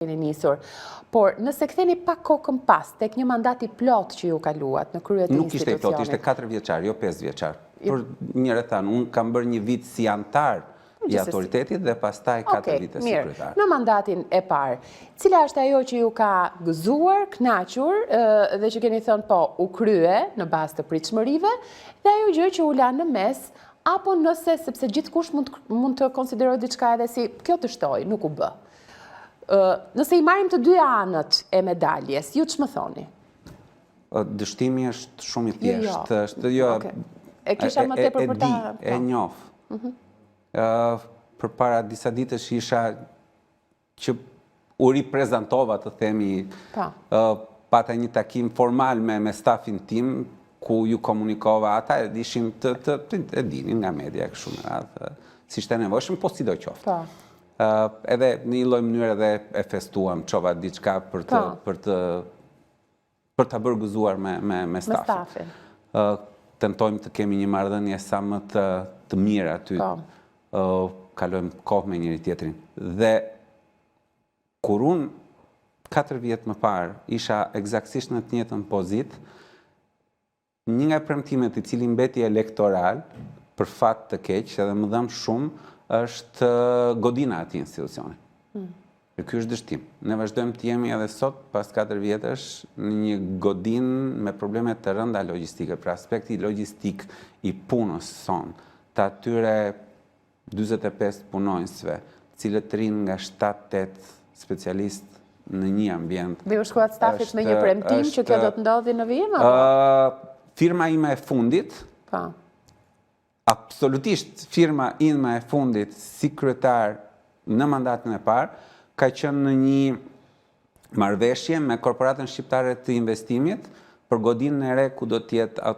keni nisur. Por nëse ktheni pak kokën pas tek një mandat I plot që ju kaluat në krye të Nuk ishte I plot, institucionit. ishte 4 vjeçar, jo 5 vjeçar. Për njëre thanë, unë kam bërë një vit si antar I autoritetit dhe pastaj 4 vite si kryetar. Në mandatin e parë, cila është ajo që ju ka gëzuar, kënaqur dhe që keni thënë po u krye në bazë të pritshmërive dhe ajo gjë që u la në mes apo nëse sepse gjithkush mund të konsiderojë diçka edhe si kjo të shtoj, nuk u bë. Nëse I marrim të dy anët e medaljes, ju ç'më thoni? Dështimi është shumë I thjeshtë. E kisha më tepër për ta. E njoh. Përpara disa ditësh isha që u riprezentova të themi pata një takim formal me stafin tim ku ju komunikova ata ishim të dinin nga media kështu me radhë si ishte nevojshëm, po sido qoftë. Edhe në një lloj mënyre edhe e festuam, çova diçka për ta bërë gëzuar me stafin. Tentojmë të kemi një marrëdhënie sa më të mirë aty. Kalojmë kohë me njëri tjetrin. Dhe kur unë 4 vjet më parë isha eksaktësisht në të njëjtën pozitë, një nga premtimet I cili mbeti elektoral, për fat të keq, edhe më dhëm shumë, është godina ati institucioni. Ky është dështim. Ne vazhdojmë të jemi edhe sot, pas 4 vjetësh, në një godin me probleme të rënda logjistike, pra aspekti logjistik I punës son, të atyre 45 punonjësve, cilët rinë nga 7-8 specialist në një ambient. Dhe u shkuat stafit me një premtim që kjo do të ndodhi në vijim? Firma ime e fundit, absolutisht firma ime e fundit si kryetar në mandatin e parë, ka qenë në një marrëveshje me Korporatën Shqiptare të Investimit për godinën e re ku do të jetë